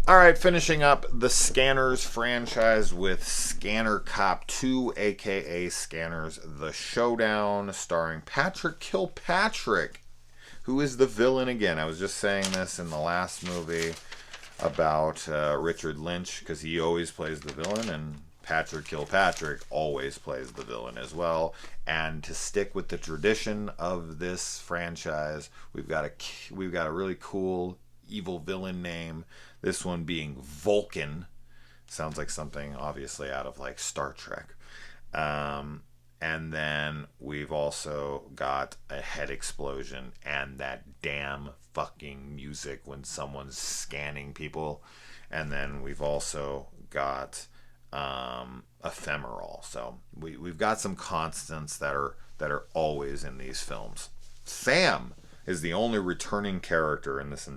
All right, finishing up the Scanners franchise with Scanner Cop 2, aka Scanners The Showdown, starring Patrick Kilpatrick, who is the villain again. I was just saying this in the last movie about Richard Lynch, because he always plays the villain, and Patrick Kilpatrick always plays the villain as well. And to stick with the tradition of this franchise, we've got a really cool evil villain name. This one being Vulcan. Sounds like something obviously out of like Star Trek. And then we've also got a head explosion and that damn fucking music when someone's scanning people. And then we've also got ephemeral. So we've got some constants that are always in these films. Sam is the only returning character in this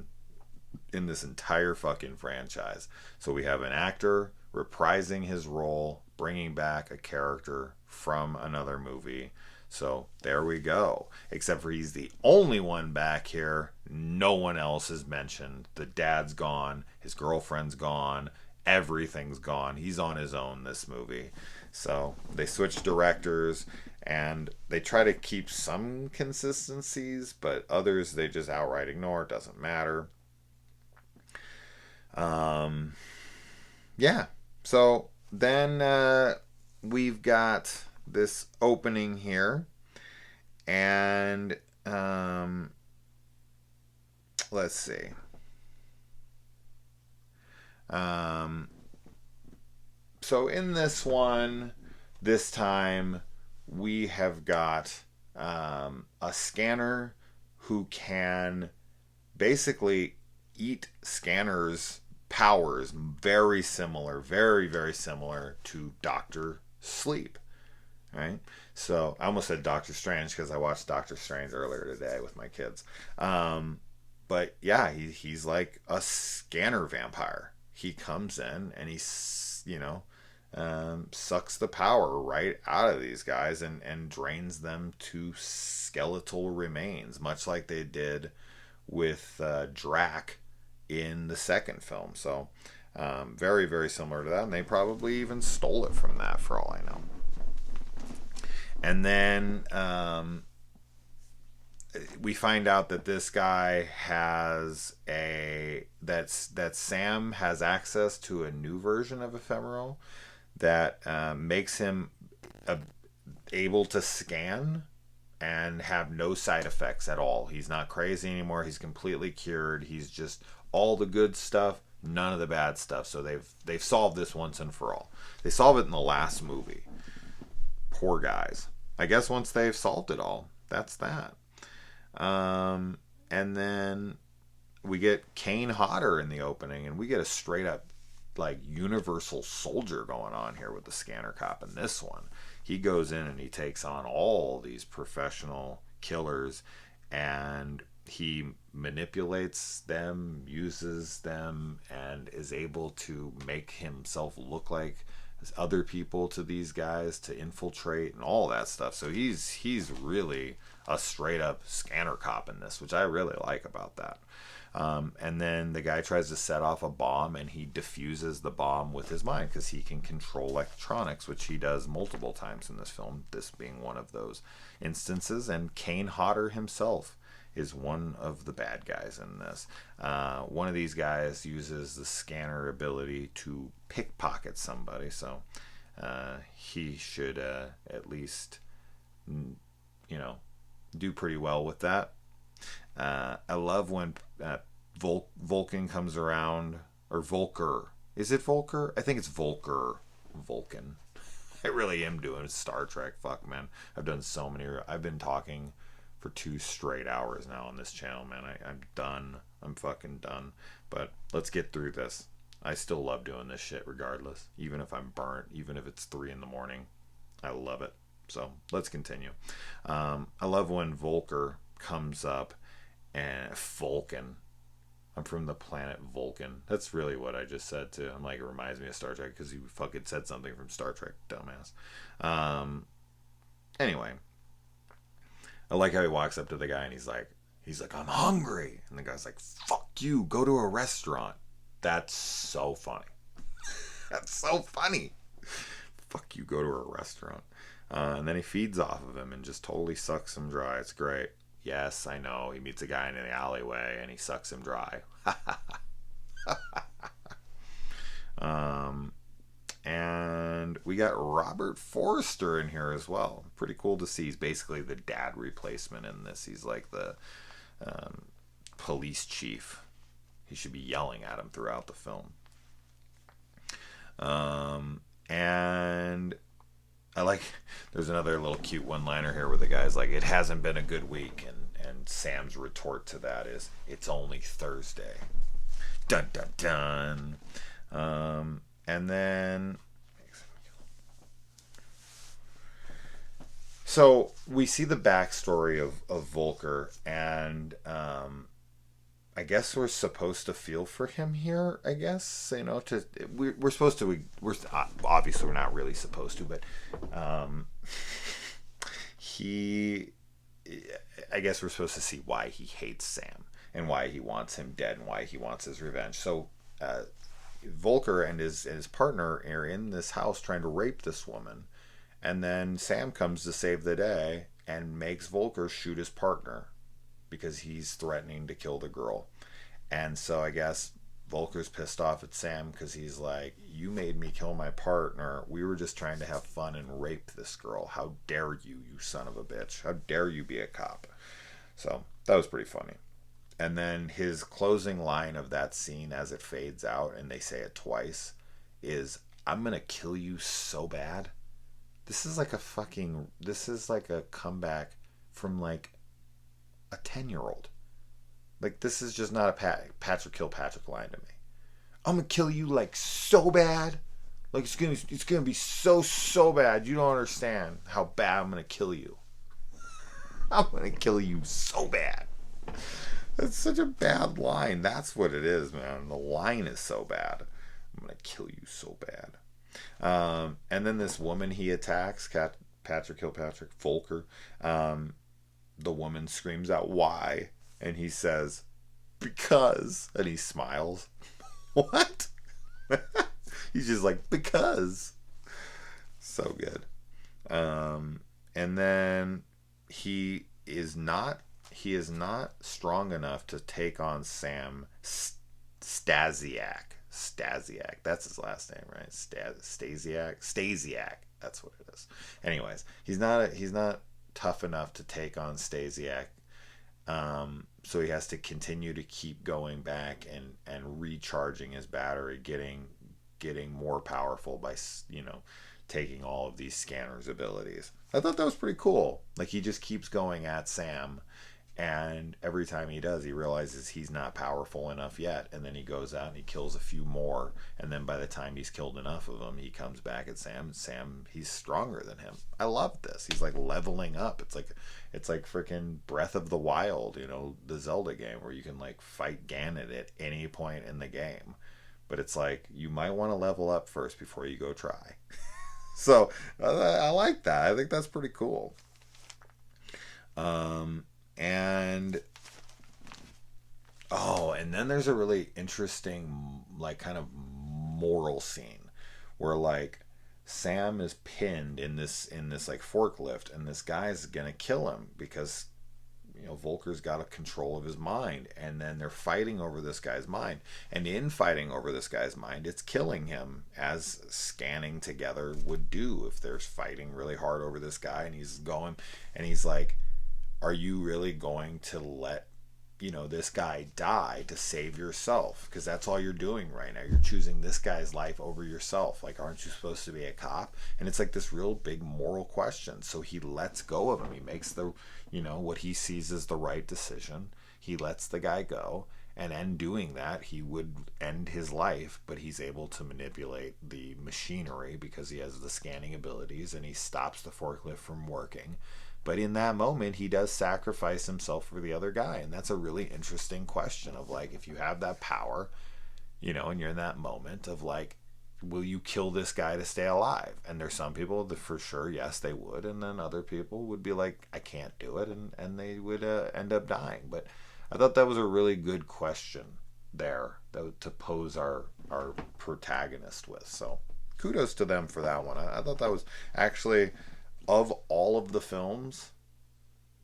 entire fucking franchise. So we have an actor reprising his role, bringing back a character from another movie. So there we go. Except for he's the only one back here. No one else is mentioned. The dad's gone. His girlfriend's gone. Everything's gone. He's on his own this movie. So they switch directors and they try to keep some consistencies, but others they just outright ignore. It doesn't matter. Um, yeah. So then we've got this opening here, and let's see. Um, so in this one, this time we have got a scanner who can basically eat scanners' powers, very similar, very, very similar to Doctor Sleep. Right? So I almost said Doctor Strange because I watched Doctor Strange earlier today with my kids. But yeah, he's like a scanner vampire. He comes in and sucks the power right out of these guys and drains them to skeletal remains, much like they did with Drac in the second film. So very, very similar to that. And they probably even stole it from that for all I know. And then we find out that this guy has that Sam has access to a new version of ephemeral that makes him able to scan and have no side effects at all. He's not crazy anymore. He's completely cured. He's just all the good stuff, none of the bad stuff. So they've solved this once and for all. They solve it in the last movie. Poor guys. I guess once they've solved it all, that's that. And then we get Kane Hodder in the opening, and we get a straight up like universal soldier going on here with the scanner cop in this one. He goes in and he takes on all these professional killers, and he manipulates them, uses them, and is able to make himself look like other people to these guys to infiltrate and all that stuff. So he's really a straight up scanner cop in this, which I really like about that. And then the guy tries to set off a bomb and he diffuses the bomb with his mind because he can control electronics, which he does multiple times in this film, this being one of those instances. And Kane Hodder himself is one of the bad guys in this. One of these guys uses the scanner ability to pickpocket somebody, so he should at least, do pretty well with that. I love when Vulcan comes around, or Volker. Is it Volker? I think it's Volker. Vulcan. I really am doing Star Trek. Fuck, man. I've been talking for 2 straight hours now on this channel, man. I'm done. I'm fucking done. But let's get through this. I still love doing this shit regardless. Even if I'm burnt, even if it's 3 in the morning. I love it. So let's continue. I love when Volker comes up and Vulcan. I'm from the planet Vulcan. That's really what I just said too. I'm like, it reminds me of Star Trek because you fucking said something from Star Trek, dumbass. Anyway, I like how he walks up to the guy and he's like, I'm hungry. And the guy's like, fuck you, go to a restaurant. That's so funny. That's so funny. Fuck you, go to a restaurant. And then he feeds off of him and just totally sucks him dry. It's great. Yes, I know. He meets a guy in the alleyway and he sucks him dry. um, and we got Robert Forster in here as well. Pretty cool to see. He's basically the dad replacement in this. He's like the um, police chief. He should be yelling at him throughout the film. And I like, there's another little cute one-liner here where the guy's like, it hasn't been a good week. And Sam's retort to that is, it's only Thursday. Dun, dun, dun. And then, so we see the backstory of Volker, and I guess we're supposed to feel for him here. I guess, you know, we're supposed to. We're obviously we're not really supposed to, but he. I guess we're supposed to see why he hates Sam and why he wants him dead and why he wants his revenge. So Volker and his partner are in this house trying to rape this woman, and then Sam comes to save the day and makes Volker shoot his partner because he's threatening to kill the girl. And so I guess Volker's pissed off at Sam because he's like, you made me kill my partner. We were just trying to have fun and rape this girl. How dare you, you son of a bitch. How dare you be a cop. So that was pretty funny. And then his closing line of that scene as it fades out, and they say it twice, is, I'm going to kill you so bad. This is like a comeback from like a 10-year-old. Like, this is just not a Patrick Kilpatrick line to me. I'm gonna kill you like so bad. Like, it's gonna be so bad. You don't understand how bad I'm gonna kill you. I'm gonna kill you so bad. That's such a bad line. That's what it is, man. The line is so bad. I'm gonna kill you so bad. And then this woman he attacks, Patrick Kilpatrick, Volker. The woman screams out, why? And he says, because. And he smiles. What? He's just like, because. So good. And then he is not strong enough to take on Sam Stasiak. That's his last name, right? Stasiak. That's what it is. Anyways, he's not tough enough to take on Stasiak. So he has to continue to keep going back and recharging his battery, getting more powerful by, you know, taking all of these scanners' abilities. I thought that was pretty cool. Like, he just keeps going at Sam, and every time he does, he realizes he's not powerful enough yet, and then he goes out and he kills a few more, and then by the time he's killed enough of them, he comes back at Sam. He's stronger than him. I love this. He's like leveling up. It's like freaking Breath of the Wild, you know, the Zelda game, where you can like fight Ganon at any point in the game, but it's like you might want to level up first before you go try. So I like that. I think that's pretty cool. And then there's a really interesting, like, kind of moral scene where, like, Sam is pinned in this like forklift, and this guy's gonna kill him because, you know, Volker's got a control of his mind, and then they're fighting over this guy's mind, and in fighting over this guy's mind, it's killing him, as scanning together would do if they're fighting really hard over this guy. And he's like, are you really going to let, you know, this guy die to save yourself? Because that's all you're doing right now. You're choosing this guy's life over yourself. Like, aren't you supposed to be a cop? And it's like this real big moral question. So he lets go of him. He makes the, you know, what he sees as the right decision. He lets the guy go. And in doing that, he would end his life, but he's able to manipulate the machinery because he has the scanning abilities, and he stops the forklift from working. But in that moment, he does sacrifice himself for the other guy. And that's a really interesting question of, like, if you have that power, you know, and you're in that moment of, like, will you kill this guy to stay alive? And there's some people that for sure, yes, they would. And then other people would be like, I can't do it. And they would end up dying. But I thought that was a really good question there to pose our protagonist with. So kudos to them for that one. I thought that was actually, of all of the films,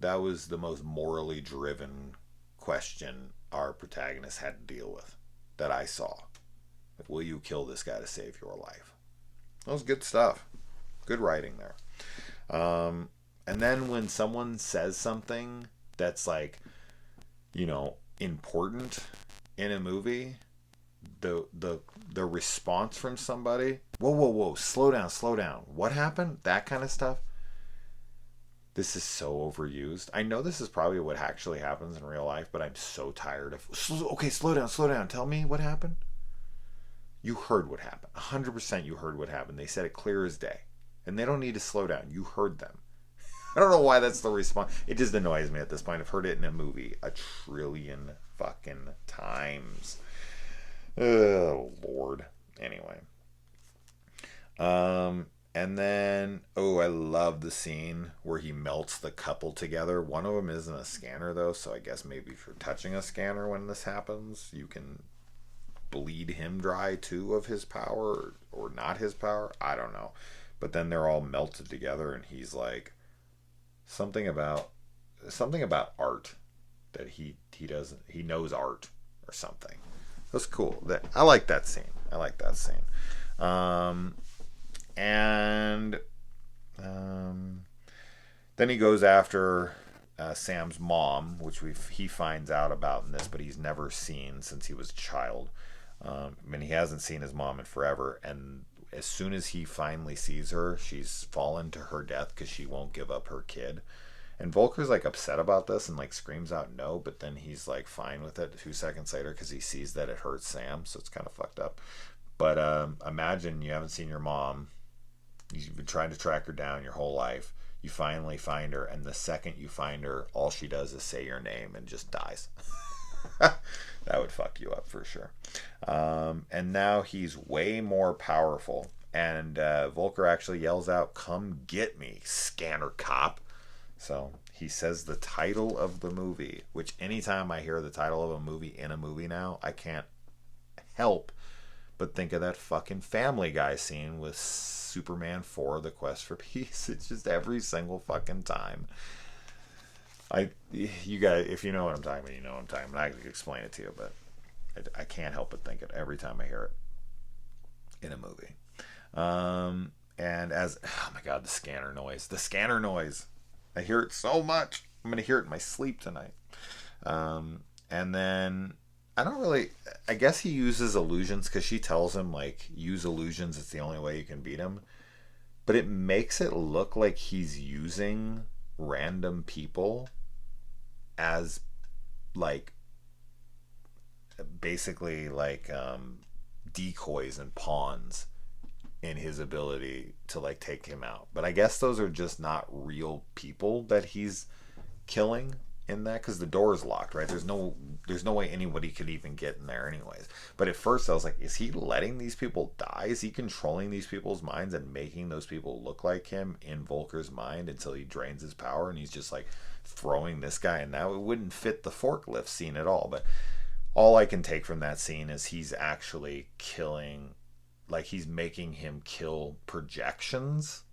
that was the most morally driven question our protagonist had to deal with that I saw. Like, will you kill this guy to save your life? That was good stuff. Good writing there. And then when someone says something that's like, important in a movie, the response from somebody, whoa, slow down. What happened? That kind of stuff. This is so overused. I know this is probably what actually happens in real life, but I'm so tired of, okay, slow down. Tell me what happened. You heard what happened. 100% you heard what happened. They said it clear as day. And they don't need to slow down. You heard them. I don't know why that's the response. It just annoys me at this point. I've heard it in a movie a trillion fucking times. Oh, Lord. Anyway. And then, I love the scene where he melts the couple together. One of them isn't a scanner, though, so I guess maybe if you're touching a scanner when this happens, you can bleed him dry, too, of his power, or not his power. I don't know. But then they're all melted together, and he's like, something about art, that he knows art or something. That's cool. I like that scene. And then he goes after Sam's mom, which he finds out about in this, but he's never seen since he was a child. He hasn't seen his mom in forever, and as soon as he finally sees her, she's fallen to her death because she won't give up her kid. And Volker's like upset about this and like screams out no, but then he's like fine with it 2 seconds later because he sees that it hurts Sam, so it's kind of fucked up. But imagine you haven't seen your mom. You've been trying to track her down your whole life. You finally find her, and the second you find her, all she does is say your name and just dies. That would fuck you up for sure. And now he's way more powerful. And Volker actually yells out, "Come get me, scanner cop." So he says the title of the movie, which anytime I hear the title of a movie in a movie now, I can't help but think of that fucking Family Guy scene with Superman 4, The Quest for Peace. It's just every single fucking time. You guys, if you know what I'm talking about, you know what I'm talking about. I can explain it to you, but I can't help but think it every time I hear it in a movie. And oh my God, the scanner noise. I hear it so much. I'm going to hear it in my sleep tonight. And then I guess he uses illusions because she tells him, like, use illusions. It's the only way you can beat him. But it makes it look like he's using random people as, like, basically, like, decoys and pawns in his ability to, like, take him out. But I guess those are just not real people that he's killing in that, because the door is locked, right? There's no way anybody could even get in there anyways. But at first I was like, is he letting these people die? Is he controlling these people's minds and making those people look like him in Volker's mind until he drains his power and he's just like throwing this guy in? Now it wouldn't fit the forklift scene at all. But all I can take from that scene is he's actually killing, like he's making him kill projections.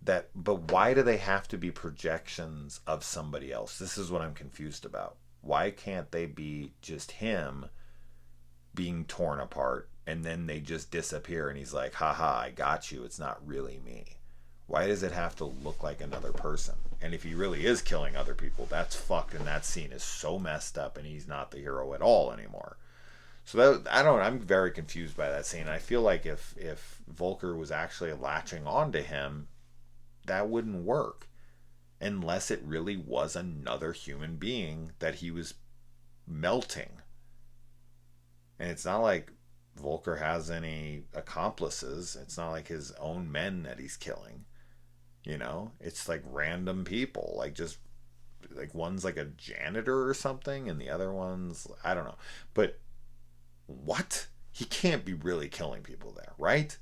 But why do they have to be projections of somebody else? This is what I'm confused about. Why can't they be just him being torn apart and then they just disappear and he's like, haha, I got you, it's not really me? Why does it have to look like another person? And if he really is killing other people, that's fucked, and that scene is so messed up and he's not the hero at all anymore. So I'm very confused by that scene. I feel like if Volker was actually latching on to him, that wouldn't work unless it really was another human being that he was melting. And it's not like Volker has any accomplices. It's not like his own men that he's killing. It's like random people, like just like one's like a janitor or something and the other one's, I don't know. But what? He can't be really killing people there, right?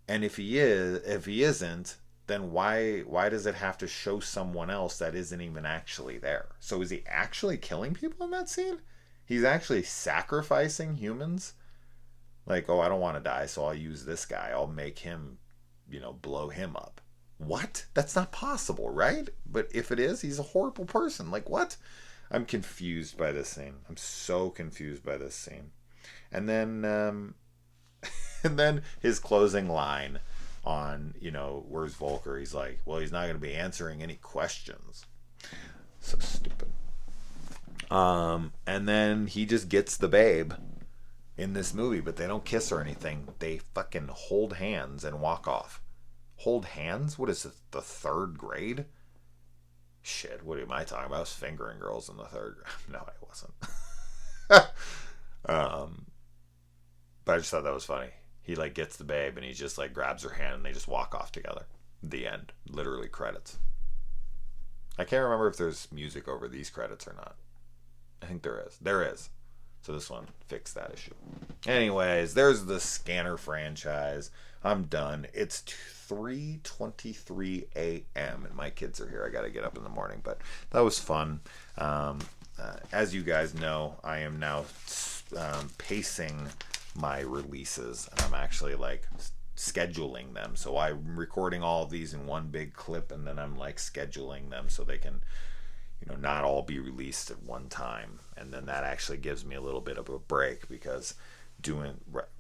And if he isn't, then why does it have to show someone else that isn't even actually there? So is he actually killing people in that scene? He's actually sacrificing humans. Like, oh, I don't want to die, so I'll use this guy. I'll make him, blow him up. What? That's not possible, right? But if it is, he's a horrible person. Like, what? I'm confused by this scene. I'm so confused by this scene. And then, and then his closing line on, where's Volker? He's like, well, he's not going to be answering any questions. So stupid. And then he just gets the babe in this movie, but they don't kiss or anything. They fucking hold hands and walk off. Hold hands? What is it? The third grade? Shit, what am I talking about? I was fingering girls in the third grade. No, I wasn't. But I just thought that was funny. He like gets the babe and he just like grabs her hand and they just walk off together. The end. Literally credits. I can't remember if there's music over these credits or not. I think there is. There is. So this one fixed that issue. Anyways, there's the Scanner franchise. I'm done. It's 3:23 a.m. and my kids are here. I got to get up in the morning, but that was fun. As you guys know, I am now pacing my releases, and I'm actually like scheduling them. So I'm recording all of these in one big clip, and then I'm like scheduling them so they can not all be released at one time. And then that actually gives me a little bit of a break because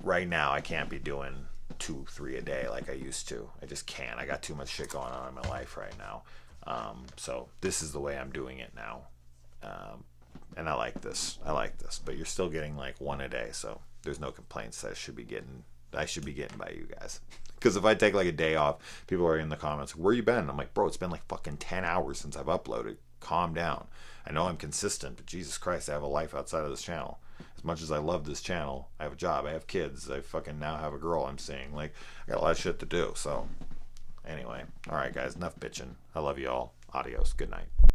right now I can't be doing 2-3 a day like I used to. I just can't. I got too much shit going on in my life right now. So this is the way I'm doing it now. And I like this. But you're still getting like one a day, so there's no complaints that I should be getting by you guys. Because if I take like a day off, people are in the comments, where you been? I'm like, bro, it's been like fucking 10 hours since I've uploaded. Calm down. I know I'm consistent, but Jesus Christ, I have a life outside of this channel. As much as I love this channel, I have a job, I have kids, I fucking now have a girl I'm seeing. Like, I got a lot of shit to do. So, anyway. Alright, guys, enough bitching. I love you all. Adios. Good night.